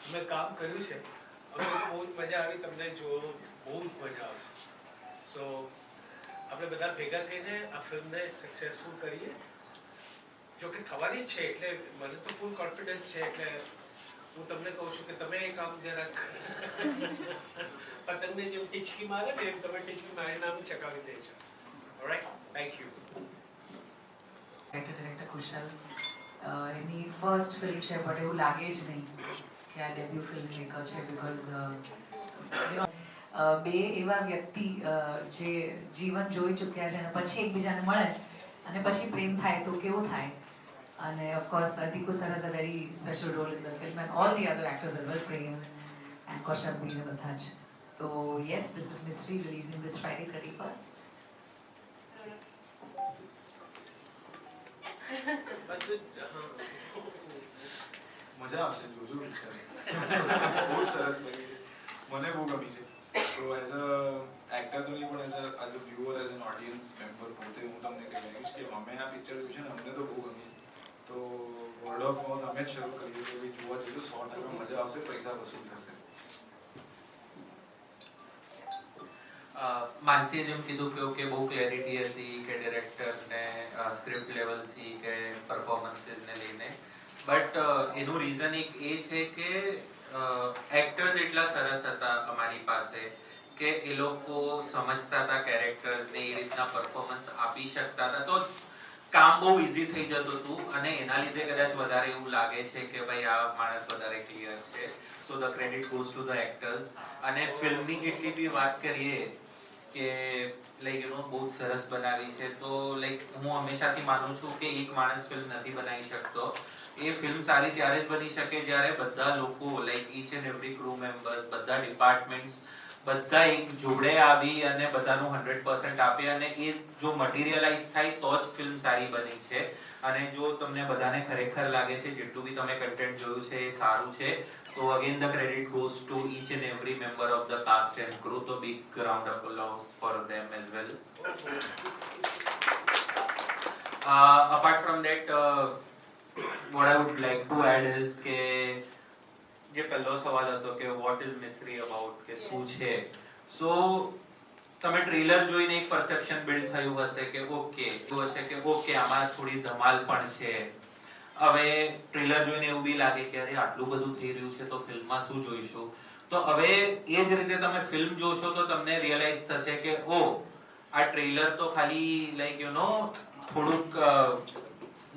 અમે કામ કર્યું છે, અમે બહુ જ મજા આવી, તમને જો બહુ જ મજા આવશે. સો આપણે બધા ભેગા થઈને આ ફિલ્મને સક્સેસફુલ કરીએ. જો કે થવાની જ છે, એટલે મને તો ફૂલ કોન્ફિડન્સ છે. એટલે હું તમને કહું છું કે તમે એ કામ જરાક પતંગને જેમ ટીચકી મારે ને એમ તમે ટીચકી મારીને આમ ચકાવી દેજો. Alright, thank you. Director Kushal any first film છે, બટ એવું લાગે જ નહીં કે આ ડેબ્યુ ફિલ્મ મેકર છે. બિકોઝ બે એવા વ્યક્તિ જે જીવન જોઈ ચૂક્યા છે અને પછી એકબીજાને મળે અને પછી પ્રેમ થાય તો કેવું થાય. અને of course Atiku sir has a very special role in the film and all the other actors as well, Prem and Kaushal bhi ne બધા જ. So yes, this is Mystery, releasing this Friday 31st. મજા આવશે, જોજો picture. બહુ સરસ બની છે, મને બહુ ગમી છે. તો એઝ અ એક્ટર તો નહીં, પણ as a viewer, as an audience member પોતે હું તમને કહી દઈશ કે અમે આ પિક્ચર જોયું છે ને અમને તો બહુ ગમી. તો વર્ડ ઓફ માઉથ અમે જ શરૂ કરીએ કે ભાઈ જોવા જજો, 100% મજા આવશે, પૈસા વસૂલ થશે. માનસીએ જેમ કીધું કે ઓકે બહુ ક્લેરિટી હતી કે ડિરેક્ટરને સ્ક્રિપ્ટ લેવલથી કે પરફોર્મન્સીસને લઈને, બટ એનું રીઝન એક એ છે કે એક્ટર્સ એટલા સરસ હતા અમારી પાસે કે એ લોકો સમજતા હતા કેરેક્ટર્સને, એ રીતના પરફોર્મન્સ આપી શકતા હતા. તો કામ બહુ ઇઝી થઈ જતું હતું અને એના લીધે કદાચ વધારે એવું લાગે છે કે ભાઈ આ માણસ વધારે ક્લિયર છે. So the credit goes to the actors. અને ફિલ્મની જેટલી બી વાત કરીએ કે લાઈક યુ નો બહુ સરસ બનાવી છે, તો લાઈક હું હંમેશાથી માનું છું કે એક માણસ ફિલ્મ નથી બનાવી શકતો. એ ફિલ્મ સારી ત્યારે જ બની શકે જ્યારે બધા લોકો like inch and every crew members, બધા ડિપાર્ટમેન્ટ્સ, બધા એક જોડે આવી અને બધાનું 100% આપે અને એ જો મટીરિયલાઇઝ થાય તો જ ફિલ્મ સારી બની છે. અને જો તમને બધાને ખરેખર લાગે છે જેટલું બી તમે કન્ટેન્ટ જોયું છે એ સારું છે, તો again the credit goes to each and every member of the cast and crew. તો big round of applause for them as well. Apart from that, what I would like to add is કે જે પહેલો સવાલ હતો કે what is mystery about, કે શું છે. સો તમે ટ્રેલર જોઈને એક પરસેપ્શન બિલ્ડ થયું હશે કે ઓકે આમાં થોડી ધમાલ પણ છે. હવે ટ્રેલર જોઈને એવું બી લાગે કે અરે આટલું બધું થઈ રહ્યું છે તો ફિલ્મમાં શું જોઈશું. તો હવે એ જ રીતે તમે ફિલ્મ જોશો તો તમને રિયલાઇઝ થશે કે ઓ આ ટ્રેલર તો ખાલી લાઈક યુ નો થોડુંક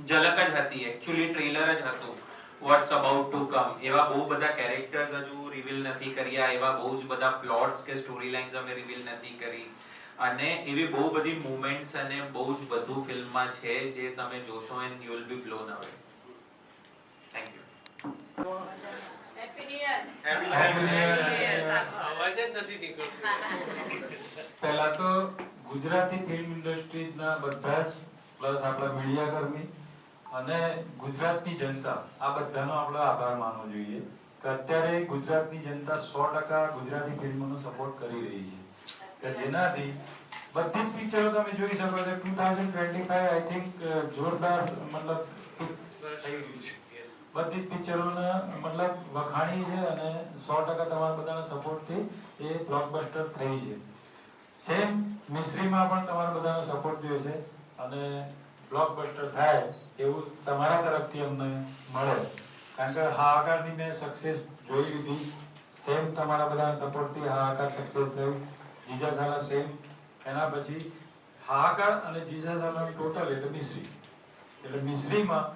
ઝલક જ હતી, એકચ્યુઅલી ટ્રેલર જ હતું. વોટ્સ અબાઉટ ટુ કમ, એવા બહુ બધા કેરેક્ટર્સ હજુ રિવીલ નથી કર્યા, એવા બહુ જ બધા પ્લોટ્સ કે સ્ટોરી લાઇન્સ અમે રિવીલ નથી કરી, અને એવી બહુ બધી મૂવમેન્ટ્સ અને બહુ જ બધું ફિલ્મમાં છે જે તમે જોશો and you will be blown away. Thank you. અવાજ જ નથી નીકળતો. પહેલા તો ગુજરાતી ફિલ્મ ઇન્ડસ્ટ્રીના બધા જ પ્લસ આપણા મીડિયા કર્મી અને ગુજરાતની જનતા, આ બધાનો આપણે આભાર માનવો જોઈએ કે અત્યારે ગુજરાતની જનતા 100% ગુજરાતી ફિલ્મોનો સપોર્ટ કરી રહી છે, કે જેનાથી બધી જ પિક્ચરો તમે જોઈ શકો છો. 2025 આઈ થિંક જોરદાર મતલબ થઈ રહ્યું છે. બધી જ પિક્ચરોને મતલબ વખાણી છે અને 100% તમારા બધાના સપોર્ટથી એ બ્લોકબસ્ટર થઈ છે. સેમ મિસ્ત્રીમાં પણ તમારા બધાનો સપોર્ટ જોઈશે અને બ્લોકબસ્ટર થાય એવું તમારા તરફથી અમને મળે, કારણ કે હાહાકારની મેં સક્સેસ જોઈ લીધી. સેમ તમારા બધા સપોર્ટથી હાહાકાર સક્સેસ થયું. જીજા સાલા સેમ, એના પછી હાહાકાર અને જીજા સાલા ટોટલ એટલે મિસ્ત્રી. એટલે મિસ્ત્રીમાં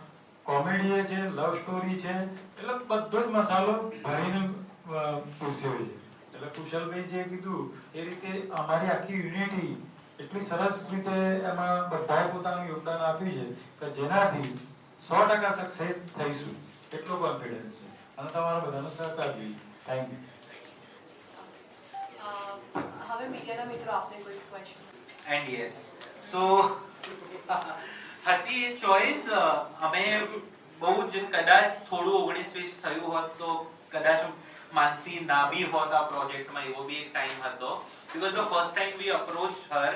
કોમેડી છે, લવ સ્ટોરી છે, એટલે બધો જ મસાલો ભરીને પૂછ્યો છે. એટલે કુશલભાઈ જે કીધું એ રીતે અમારી આખી યુનિટી એટલી સરસ રીતે એમાં બધાએ પોતાનું યોગદાન આપ્યું છે કે જેનાથી 100% સક્સેસ થઈશું એટલો કોન્ફિડન્સ છે અને તમારા બધાનો સહકાર જોઈએ. Thank you. હવે મીડિયાના મિત્રો આપને કોઈ ક્વેશ્ચન? એન્ડ યસ, સો હતી એ ચોઇસ. અમે બહુ જ કદાચ થોડું 19-20 થયું હોત તો કદાચ માનસી ના બી હોત આ પ્રોજેક્ટમાં, એવો બી એક ટાઈમ હતો. Because the first time we approached her,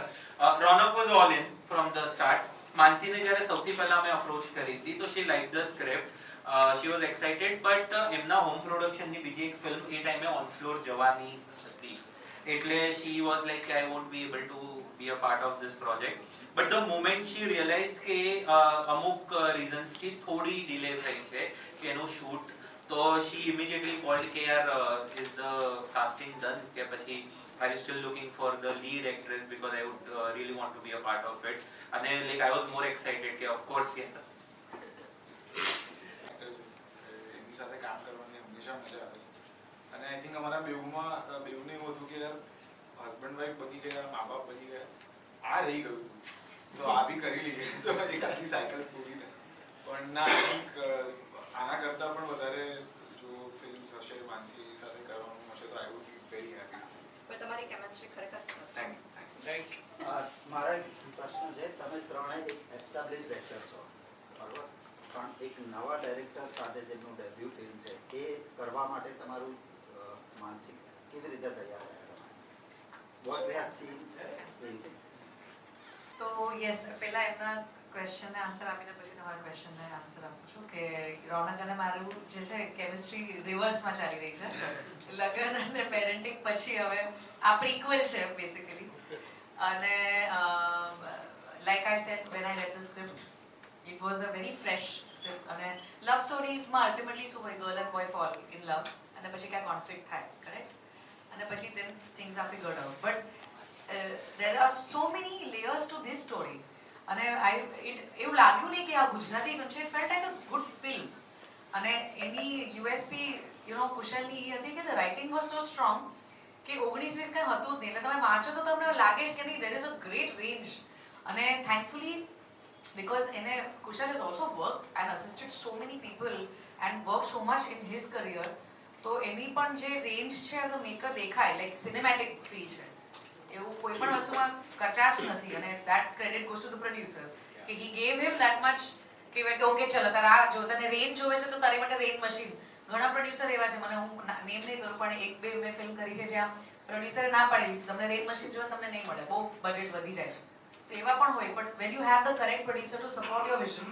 Ronak was all in from the start. માનસીને જ્યારે સૌથી પહેલા અમે અપ્રોચ કરી હતી તો she liked the script. She was excited but એમના હોમ પ્રોડક્શનની બીજી એક ફિલ્મ એ ટાઈમે ઓન ફ્લોર જવાની હતી એટલે શી વોઝ લાઈક કે I won't be able to be a part of this project but the moment she realised કે અમુક રીઝન્સથી થોડી ડિલે થઈ છે કે એનું શૂટ તો શી ઇમિડિયેટલી કોલ્ડ કે યાર ઇઝ ધ કાસ્ટિંગ ડન કે પછી are you still looking for the lead actress because I would really want to be a part of it and like I was more excited કે of course yeah એની સાથે કામ કરવાની હંમેશા મજા આવે અને આઈ થિંક અમારા બેઉને એવું હતું કે યાર હસબન્ડ વાઈફ બની ગયા મા બાપ બની ગયા આ રહી ગયું તો આ બી કરી લઈએ તો એક આખી સાયકલ પૂરી થાય પણ ના આઈ થિંક આના કરતાં પણ વધારે જો ફિલ્મ્સ હશે માનસી સાથે કરવાનું હશે તો I would be very happy પણ તમારી કેમેસ્ટ્રી ખરેખર સરસ છે. થેન્ક મારા એક પ્રશ્ન છે તમે ત્રણેય એક એસ્ટાબ્લિશ એક્ટર છો બરાબર પણ એક નવા ડાયરેક્ટર સાથે જેમનું ડેબ્યુ ફિલ્મ છે એ કરવા માટે તમારું માનસિક કેવી રીતે તૈયાર રહ્યા તમે what we have seen in તો યસ પહેલા એમના ક્વેશ્ચનને આન્સર આપીને પછી તમારા ક્વેશ્ચનને આન્સર આપું છું કે રોનક અને મારું જે છે કેમિસ્ટ્રી રિવર્સમાં ચાલી રહી છે લગ્ન અને પેરેન્ટિંગ પછી હવે આ પ્રીક્વલ છે બેસિકલી અને like I said when I read the script it was a very fresh script અને લવ સ્ટોરીઝમાં અલ્ટિમેટલી શું હોય girl and boy fall in love અને પછી ક્યાં કોન્ફ્લિક્ટ થાય કરેક્ટ અને પછી then things are figured out but there are so many layers to this story અને એવું લાગ્યું નહીં કે આ ગુજરાતી ફિલ્મ છે. It felt like a good film અને એની યુએસપી કુશલની એ હતી કે the writing was so strong કે 19-20 કંઈ હતું જ નહીં એટલે તમે વાંચો તો તમને લાગે છે કે નહીં there is a great range અને thankfully because એને કુશલ has also worked and assisted so many people and worked so much in his career તો એની પણ જે રેન્જ છે એઝ અ મેકર દેખાય લાઈક સિનેમેટિક ફીલ છે એવું કોઈ પણ વસ્તુમાં કચાશ નથી અને that credit goes to the producer કે he gave him that much કે ઓકે ચલો તારે આ જો તને રેન જોવે છે તો તારી માટે રેન મશીન ઘણા પ્રોડ્યુસર એવા છે મને હું નેમ નહીં કરું પણ એક બે મેં ફિલ્મ કરી છે જ્યાં પ્રોડ્યુસરે ના પાડી તમને રેન મશીન જો તમને નહીં મળે બહુ બજેટ વધી જાય છે તો એવા પણ હોય but when you have the correct producer to support your vision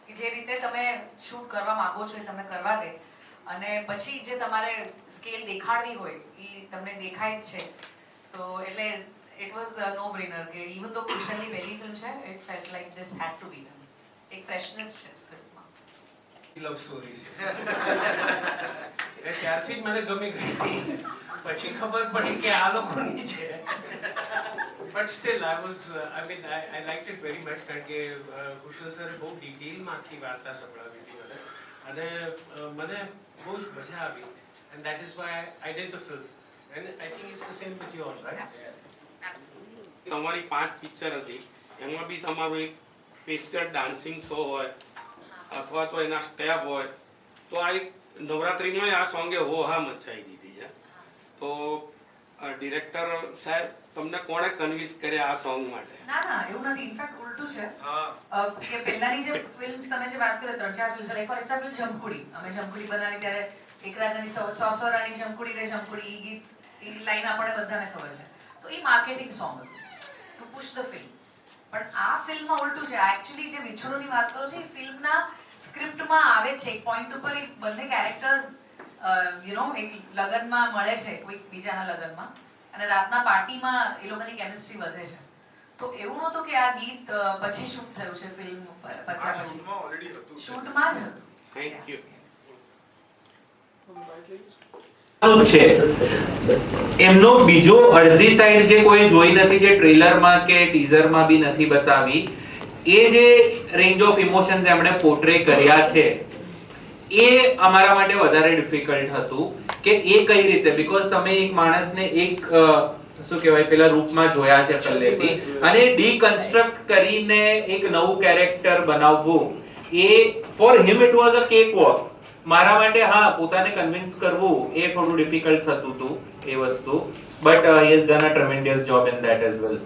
કે જે રીતે તમે શૂટ કરવા માંગો છો એ તમને કરવા દે અને પછી જે તમારે સ્કેલ દેખાડવી હોય એ તમને દેખાય જ છે તો એટલે ઇટ વોઝ નો બ્રેનર કે ઇવન તો કુશલની પહેલી ફિલ્મ છે it felt like this had to be done એક ફ્રેશનેસ છે સ્ક્રિપ્ટમાં લવ સ્ટોરી છે ત્યારથી જ મને ગમી ગઈ હતી પછી ખબર પડી કે આ લોકોની છે but still I like it very much કારણ કે કુશલ સરે બહુ ડિટેલમાં આખી વાર્તા સંભળાવી હતી અને મને બહુ જ મજા આવી and that is why I did the film and I think it's the same with you all right તમારી 5 પિક્ચર હતી એમાં બી તમારું એક પેસ્ટર ડાન્સિંગ શો હોય અથવા તો એના સ્ટેપ હોય તો આ એક નવરાત્રિમાં આ સોંગે હો હા મચાવી દીધી છે તો ડિરેક્ટર સાહેબ તમને કોણે કન્વિન્સ કર્યા આ સોંગ માટે ના એવું નથી ઇનફેક્ટ ઉલટું છે કે પહેલાની જે ફિલ્મ્સ તમે જે વાત કરો 3-4 film like for example Jamkudi અમે જમકુડી બનાવી ત્યારે એક રાજાની 100 રાણી જમકુડી રે જમકુડી એ ગીત એ લાઈન આપણને બધાને ખબર છે તો એ માર્કેટિંગ સોંગ હતું ટુ પુશ ધ ફિલ્મ પણ આ ફિલ્મમાં ઉલટું છે એકચ્યુઅલી જે વિછોડોની વાત કરો છો એ ફિલ્મના સ્ક્રિપ્ટમાં આવે છે એક પોઈન્ટ ઉપર એ બંને કેરેક્ટર્સ એક લગનમાં મળે છે કોઈ બીજાના લગનમાં અને રાતના પાર્ટીમાં એ લોકોની કેમિસ્ટ્રી વધે છે તો એવું નહોતું કે આ ગીત પછી શૂટ થયું છે ફિલ્મ પત્યા પછી શૂટમાં જ હતું થેન્ક યુ છે એમનો બીજો અડધી સાઈડ જે કોઈ જોઈ નથી જે ટ્રેલરમાં કે ટીઝરમાં બી નથી બતાવી એ જે રેન્જ ઓફ ઇમોશન્સ એમણે પોર્ટ્રે કર્યા છે એ અમારા માટે વધારે ડિફિકલ્ટ હતું કે એ કઈ રીતે બીકોઝ તમે એક માણસને એક શું કહેવાય પેલા રૂપમાં જોયા છે પહેલેથી અને ડીકન્સ્ટ્રક્ટ કરીને એક નવું કેરેક્ટર બનાવવું એ for him it was a cake walk મારા માટે હા પોતાને કન્વિન્સ કરવું એ થોડું ડિફિકલ્ટ થતું હતું એ વસ્તુ but he has done a tremendous job in that as well